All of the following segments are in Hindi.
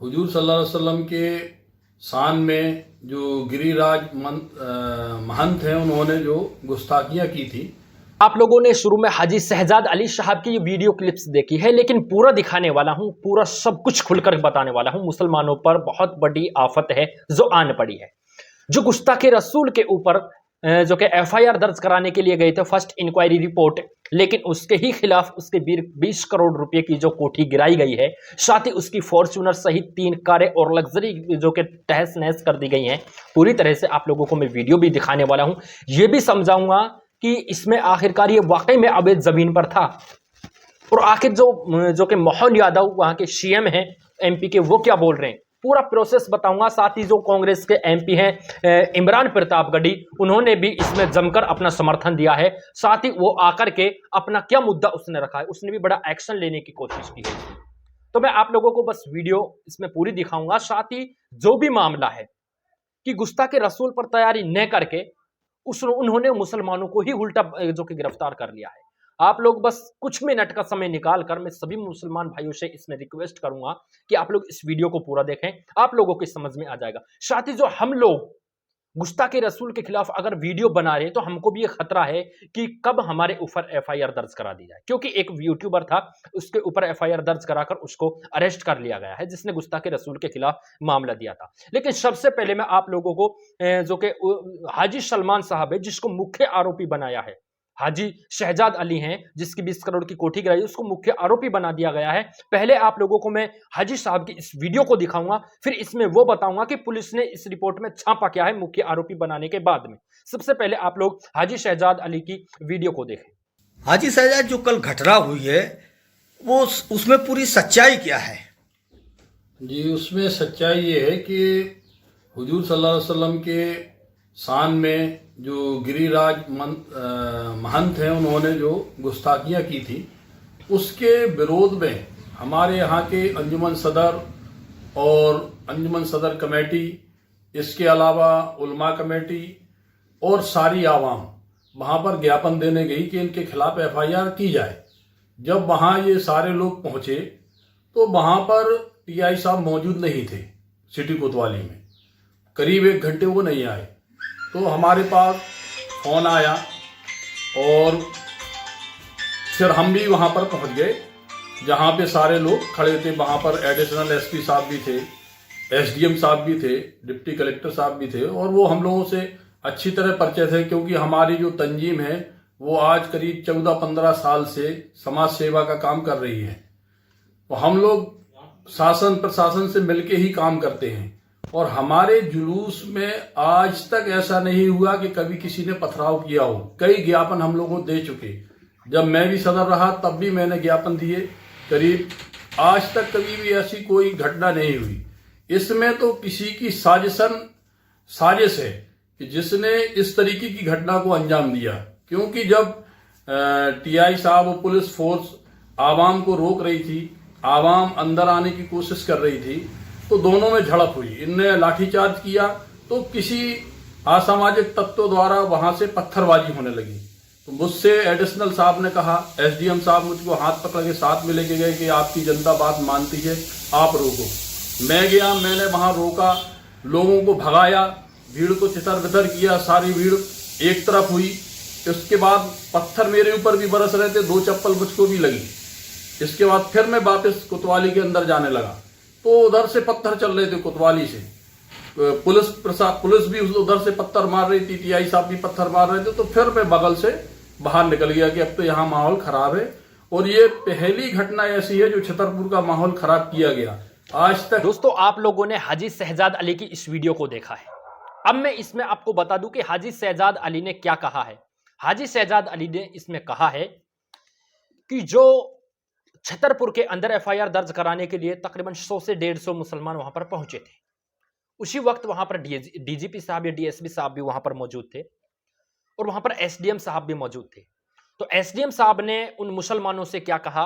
हुजूर सल्लल्लाहु अलैहि वसल्लम के शान में जो गिरिराज महंत हैं, उन्होंने जो गुस्ताखियां की थी। आप लोगों ने शुरू में हाजी शहजाद अली साहब की ये वीडियो क्लिप्स देखी है, लेकिन पूरा दिखाने वाला हूं, पूरा सब कुछ खुलकर बताने वाला हूं। मुसलमानों पर बहुत बड़ी आफत है जो आन पड़ी है। जो गुस्ताखे रसूल के ऊपर जो कि एफआईआर दर्ज कराने के लिए गए थे, फर्स्ट इंक्वायरी रिपोर्ट, लेकिन उसके ही खिलाफ उसके 20 करोड़ रुपए की जो कोठी गिराई गई है, साथ ही उसकी फॉर्च्यूनर सहित 3 कारें और लग्जरी जो कि तहस नहस कर दी गई हैं। पूरी तरह से आप लोगों को मैं वीडियो भी दिखाने वाला हूं, यह भी समझाऊंगा कि इसमें आखिरकार ये वाकई में अवैध जमीन पर था, और आखिर जो कि मोहन यादव वहां के सीएम हैं एमपी के, वो क्या बोल रहे हैं, पूरा प्रोसेस बताऊंगा। साथ ही जो कांग्रेस के एमपी हैं इमरान प्रतापगढ़ी, उन्होंने भी इसमें जमकर अपना समर्थन दिया है। साथ ही वो आकर के अपना क्या मुद्दा उसने रखा है, उसने भी बड़ा एक्शन लेने की कोशिश की है। तो मैं आप लोगों को बस वीडियो इसमें पूरी दिखाऊंगा। साथ ही जो भी मामला है कि गुस्ताखे रसूल पर तैयारी न करके उन्होंने मुसलमानों को ही उल्टा जो कि गिरफ्तार कर लिया है। आप लोग बस कुछ मिनट का समय निकाल कर, मैं सभी मुसलमान भाइयों से इसमें रिक्वेस्ट करूंगा कि आप लोग इस वीडियो को पूरा देखें, आप लोगों की समझ में आ जाएगा। साथ ही जो हम लोग गुस्ताखे रसूल के खिलाफ अगर वीडियो बना रहे हैं, तो हमको भी ये खतरा है कि कब हमारे ऊपर एफआईआर दर्ज करा दी जाए, क्योंकि एक यूट्यूबर था, उसके ऊपर एफआईआर दर्ज कराकर उसको अरेस्ट कर लिया गया है, जिसने गुस्ताखे रसूल के खिलाफ मामला दिया था। लेकिन सबसे पहले मैं आप लोगों को जो कि हाजी सलमान साहब है, जिसको मुख्य आरोपी बनाया है, हाजी शहजाद अली हैं, जिसकी 20 करोड़ की कोठी गिराई, उसको मुख्य आरोपी बना दिया गया है। पहले आप लोगों को मैं हाजी साहब की इस वीडियो को दिखाऊंगा, फिर इसमें वो बताऊंगा कि पुलिस ने इस रिपोर्ट में छापा क्या है मुख्य आरोपी बनाने के बाद में। सबसे पहले आप लोग हाजी शहजाद अली की वीडियो को देखें। हाजी शहजाद, जो कल घटना हुई है वो उसमें पूरी सच्चाई क्या है? जी, उसमें सच्चाई ये है कि हुजूर सल्लल्लाहु अलैहि वसल्लम के शान में जो गिरिराज महंत हैं, उन्होंने जो गुस्ताखियां की थी, उसके विरोध में हमारे यहाँ के अंजुमन सदर और अंजुमन सदर कमेटी, इसके अलावा उलमा कमेटी और सारी आवाम वहां पर ज्ञापन देने गई कि इनके खिलाफ एफआईआर की जाए। जब वहां ये सारे लोग पहुंचे तो वहां पर टीआई साहब मौजूद नहीं थे। सिटी कोतवाली में करीब 1 घंटे वो नहीं आए। तो हमारे पास फोन आया और फिर हम भी वहां पर पहुंच गए, जहां पे सारे लोग खड़े थे। वहां पर एडिशनल एसपी साहब भी थे, एसडीएम साहब भी थे, डिप्टी कलेक्टर साहब भी थे, और वो हम लोगों से अच्छी तरह परिचय थे, क्योंकि हमारी जो तंजीम है वो आज करीब 14-15 साल से समाज सेवा का काम कर रही है। तो हम लोग शासन प्रशासन से मिलके ही काम करते हैं, और हमारे जुलूस में आज तक ऐसा नहीं हुआ कि कभी किसी ने पथराव किया हो। कई ज्ञापन हम लोगों को दे चुके। जब मैं भी सदर रहा तब भी मैंने ज्ञापन दिए। करीब आज तक कभी भी ऐसी कोई घटना नहीं हुई। इसमें तो किसी की साजिश है कि जिसने इस तरीके की घटना को अंजाम दिया, क्योंकि जब टीआई साहब और पुलिस फोर्स आवाम को रोक रही थी, आवाम अंदर आने की कोशिश कर रही थी, तो दोनों में झड़प हुई। इनने लाठीचार्ज किया तो किसी असामाजिक तत्वों द्वारा वहां से पत्थरबाजी होने लगी। तो मुझसे एडिशनल साहब ने कहा, एसडीएम साहब मुझको हाथ पकड़ के साथ में लेके गए कि आपकी जनता बात मानती है, आप रोको। मैं गया, मैंने वहां रोका, लोगों को भगाया, भीड़ को तितर बितर किया, सारी भीड़ एक तरफ हुई। इसके बाद पत्थर मेरे ऊपर भी बरस रहे थे, 2 चप्पल मुझको भी लगी। इसके बाद फिर मैं वापस कोतवाली के अंदर जाने लगा, तो उधर से पत्थर चल रहे थे कोतवाली से। पुलिस भी उधर से पत्थर मार रही थी, टीआई साहब भी पत्थर मार रहे थे। तो फिर मैं बगल से बाहर निकल गया कि अब तो यहाँ माहौल खराब है। और ये पहली घटना ऐसी है जो छतरपुर का माहौल खराब किया गया आज तक। दोस्तों, आप लोगों ने हाजी शहजाद अली की इस वीडियो को देखा है। अब मैं इसमें आपको बता दूं कि हाजी शहजाद अली ने क्या कहा है। हाजी शहजाद अली ने इसमें कहा है कि जो छतरपुर के अंदर एफआईआर दर्ज कराने के लिए तकरीबन 100 से 150 मुसलमान वहां पर पहुंचे थे। उसी वक्त वहां पर डीजीपी साहब या डीएसपी साहब भी वहां पर मौजूद थे, और वहां पर एसडीएम साहब भी मौजूद थे। तो एसडीएम साहब ने उन मुसलमानों से क्या कहा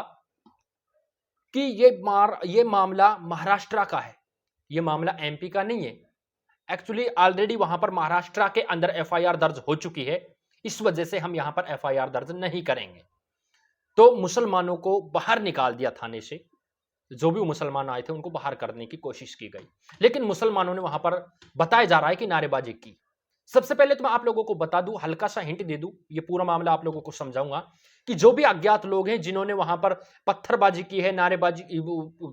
कि ये मामला महाराष्ट्र का है, ये मामला एमपी का नहीं है। एक्चुअली ऑलरेडी वहां पर महाराष्ट्र के अंदर एफआईआर दर्ज हो चुकी है, इस वजह से हम यहां पर एफआईआर दर्ज नहीं करेंगे। तो मुसलमानों को बाहर निकाल दिया थाने से, जो भी मुसलमान आए थे उनको बाहर करने की कोशिश की गई, लेकिन मुसलमानों ने वहां पर बताया जा रहा है कि नारेबाजी की। सबसे पहले तो मैं आप लोगों को बता दूं, हल्का सा हिंट दे दूं, ये पूरा मामला आप लोगों को समझाऊंगा कि जो भी अज्ञात लोग हैं जिन्होंने वहां पर पत्थरबाजी की है, नारेबाजी,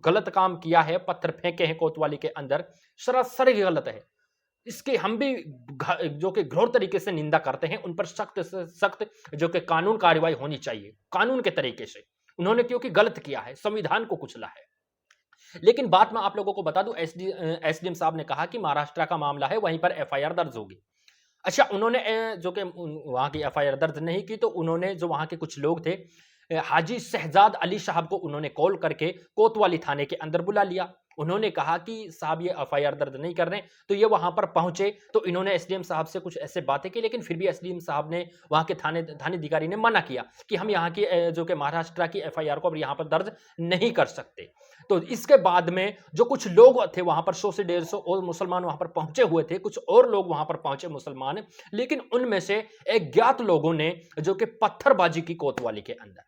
गलत काम किया है, पत्थर फेंके हैं कोतवाली के अंदर, सरासर गलत है। इसके हम भी जो कि घोर तरीके से निंदा करते हैं, उन पर सख्त से सख्त जो कि कानून कार्रवाई होनी चाहिए, कानून के तरीके से। उन्होंने क्योंकि गलत किया है, संविधान को कुचला है। लेकिन बात मैं आप लोगों को बता दूं, एसडीएम साहब ने कहा कि महाराष्ट्र का मामला है, वहीं पर एफआईआर दर्ज होगी। अच्छा, उन्होंने जो कि वहां की एफआईआर दर्ज नहीं की, तो उन्होंने जो वहां के कुछ लोग थे, हाजी शहजाद अली साहब को उन्होंने कॉल करके कोतवाली थाने के अंदर बुला लिया। उन्होंने कहा कि साहब ये एफआईआर दर्ज नहीं कर रहे, तो ये वहां पर पहुंचे तो इन्होंने एसडीएम साहब से कुछ ऐसे बातें की, लेकिन फिर भी एसडीएम साहब ने, वहां के थानेधिकारी ने मना किया कि हम यहाँ की जो कि महाराष्ट्र की एफआईआर को अब यहाँ पर दर्ज नहीं कर सकते। तो इसके बाद में जो कुछ लोग थे वहां पर, 100 से 150 और मुसलमान वहां पर पहुंचे हुए थे, कुछ और लोग वहां पर पहुंचे मुसलमान, लेकिन उनमें से अज्ञात लोगों ने जो कि पत्थरबाजी की कोतवाली के अंदर।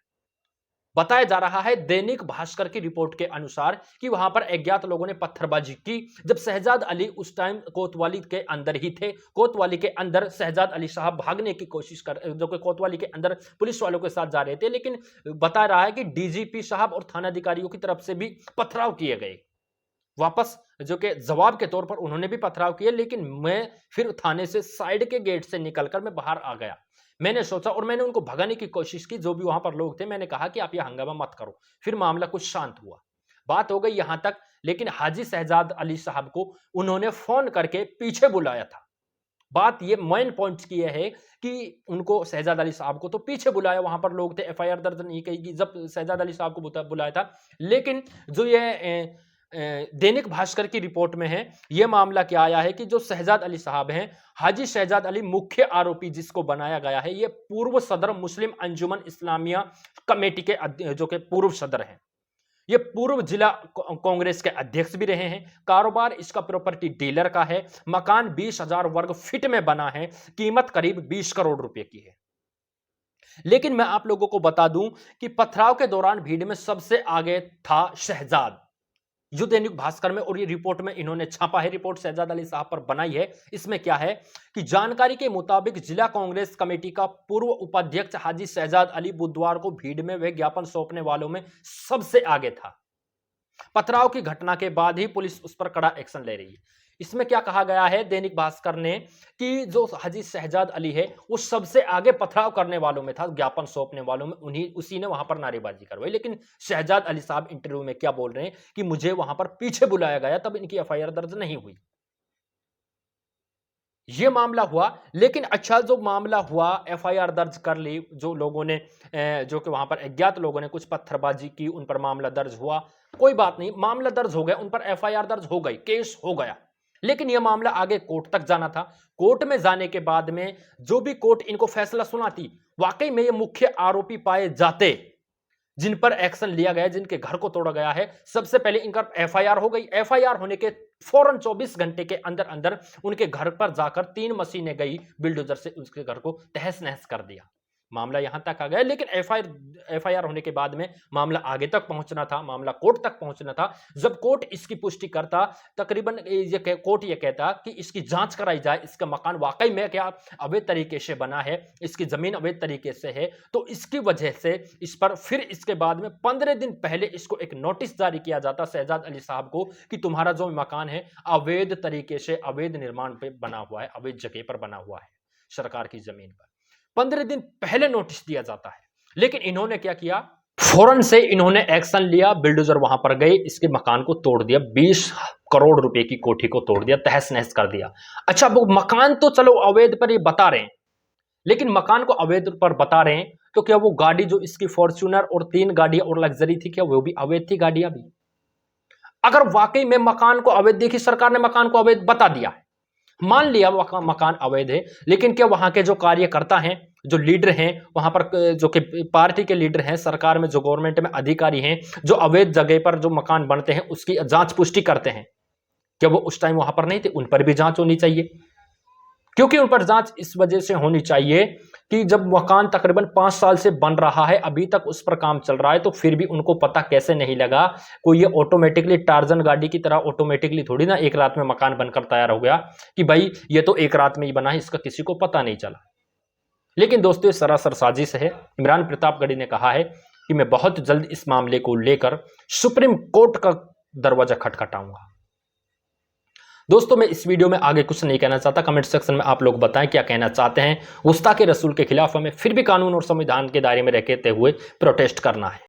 बताया जा रहा है दैनिक भास्कर की रिपोर्ट के अनुसार कि वहां पर अज्ञात लोगों ने पत्थरबाजी की, जब शहजाद अली उस टाइम कोतवाली के अंदर ही थे। कोतवाली के अंदर शहजाद अली साहब भागने की कोशिश कर, जो कि कोतवाली के अंदर पुलिस वालों के साथ जा रहे थे, लेकिन बता रहा है कि डीजीपी साहब और थानाधिकारियों की तरफ से भी पथराव किए गए। वापस जो कि जवाब के तौर पर उन्होंने भी पथराव किए, लेकिन मैं फिर थाने से साइड के गेट से निकलकर मैं बाहर आ गया। मैंने सोचा और मैंने उनको भगाने की कोशिश की, जो भी वहां पर लोग थे। मैंने कहा कि आप ये हंगामा मत करो। फिर मामला कुछ शांत हुआ, बात हो गई यहां तक, लेकिन हाजी शहजाद अली साहब को उन्होंने फोन करके पीछे बुलाया था। बात ये मेन पॉइंट की है कि उनको, शहजाद अली साहब को तो पीछे बुलाया, वहां पर लोग थे, एफआईआर दर्ज नहीं की जब शहजाद अली साहब को बुलाया था। लेकिन जो ये दैनिक भास्कर की रिपोर्ट में है, यह मामला क्या आया है कि जो शहजाद अली साहब हैं, हाजी शहजाद अली मुख्य आरोपी जिसको बनाया गया है, ये पूर्व सदर मुस्लिम अंजुमन इस्लामिया कमेटी के जो कि पूर्व सदर हैं। ये पूर्व जिला कांग्रेस के अध्यक्ष भी रहे हैं। कारोबार इसका प्रॉपर्टी डीलर का है। मकान 20,000 वर्ग फीट में बना है। कीमत करीब 20 करोड़ रुपए की है। लेकिन मैं आप लोगों को बता दूं कि पथराव के दौरान भीड़ में सबसे आगे था शहजाद। जो दैनिक भास्कर में और ये रिपोर्ट में इन्होंने छापा है, रिपोर्ट शहजाद अली साहब पर बनाई है। इसमें क्या है कि जानकारी के मुताबिक जिला कांग्रेस कमेटी का पूर्व उपाध्यक्ष हाजी शहजाद अली बुधवार को भीड़ में वे ज्ञापन सौंपने वालों में सबसे आगे था। पथराव की घटना के बाद ही पुलिस उस पर कड़ा एक्शन ले रही है। इसमें क्या कहा गया है दैनिक भास्कर ने कि जो हाजी शहजाद अली है वो सबसे आगे पथराव करने वालों में था, ज्ञापन सौंपने वालों में उसी ने वहां पर नारेबाजी करवाई। लेकिन शहजाद अली साहब इंटरव्यू में क्या बोल रहे हैं कि मुझे वहां पर पीछे बुलाया गया, तब इनकी एफआईआर दर्ज नहीं हुई। यह मामला हुआ। लेकिन अच्छा, जो मामला हुआ, एफआईआर दर्ज कर ली, जो लोगों ने जो कि वहां पर अज्ञात लोगों ने कुछ पत्थरबाजी की, उन पर मामला दर्ज हुआ, कोई बात नहीं, मामला दर्ज हो गया, उन पर एफआईआर दर्ज हो गई, केस हो गया। लेकिन यह मामला आगे कोर्ट तक जाना था। कोर्ट में जाने के बाद में जो भी कोर्ट इनको फैसला सुनाती, वाकई में ये मुख्य आरोपी पाए जाते, जिन पर एक्शन लिया गया, जिनके घर को तोड़ा गया है, सबसे पहले इनका एफआईआर हो गई। एफआईआर होने के फौरन 24 घंटे के अंदर अंदर उनके घर पर जाकर 3 मशीनें गई, बिल्डोजर से उसके घर को तहस नहस कर दिया। मामला यहां तक आ गया। लेकिन एफआईआर होने के बाद में मामला आगे तक पहुंचना था, मामला कोर्ट तक पहुंचना था। जब कोर्ट इसकी पुष्टि करता, तकरीबन कोर्ट ये कहता कि इसकी जांच कराई जाए, इसका मकान वाकई में क्या अवैध तरीके से बना है, इसकी जमीन अवैध तरीके से है, तो इसकी वजह से इस पर फिर इसके बाद में 15 दिन पहले इसको एक नोटिस जारी किया जाता शहजाद अली साहब को कि तुम्हारा जो मकान है अवैध तरीके से, अवैध निर्माण पे बना हुआ है, अवैध जगह पर बना हुआ है, सरकार की जमीन पर। 15 दिन पहले नोटिस दिया जाता है। लेकिन इन्होंने क्या किया, फौरन से इन्होंने एक्शन लिया, बिल्डोजर वहां पर गए, इसके मकान को तोड़ दिया, 20 करोड़ रुपए की कोठी को तोड़ दिया, तहस नहस कर दिया। अच्छा, वो मकान तो चलो अवैध पर ये बता रहे हैं, लेकिन मकान को अवैध पर बता रहे हैं, तो क्या वो गाड़ी जो इसकी फॉर्च्यूनर और 3 गाड़ियां और लग्जरी थी, क्या वो भी अवैध थी गाड़ियां भी? अगर वाकई में मकान को अवैध, देखी सरकार ने मकान को अवैध बता दिया है, मान लिया मकान अवैध है, लेकिन क्या वहां के जो कार्यकर्ता हैं, जो लीडर हैं वहां पर, जो कि पार्टी के लीडर हैं, सरकार में जो गवर्नमेंट में अधिकारी हैं, जो अवैध जगह पर जो मकान बनते हैं उसकी जांच पुष्टि करते हैं, क्या वो उस टाइम वहां पर नहीं थे? उन पर भी जांच होनी चाहिए। क्योंकि उन पर जांच इस वजह से होनी चाहिए कि जब मकान तकरीबन 5 साल से बन रहा है, अभी तक उस पर काम चल रहा है, तो फिर भी उनको पता कैसे नहीं लगा? कोई ये ऑटोमेटिकली टार्जन गाड़ी की तरह ऑटोमेटिकली थोड़ी ना एक रात में मकान बनकर तैयार हो गया कि भाई ये तो एक रात में ही बना है, इसका किसी को पता नहीं चला। लेकिन दोस्तों ये सरासर साजिश है। इमरान प्रतापगढ़ी ने कहा है कि मैं बहुत जल्द इस मामले को लेकर सुप्रीम कोर्ट का दरवाजा खटखटाऊंगा। दोस्तों मैं इस वीडियो में आगे कुछ नहीं कहना चाहता, कमेंट सेक्शन में आप लोग बताएं क्या कहना चाहते हैं। गुस्ताखे रसूल के खिलाफ हमें फिर भी कानून और संविधान के दायरे में रहते हुए प्रोटेस्ट करना है।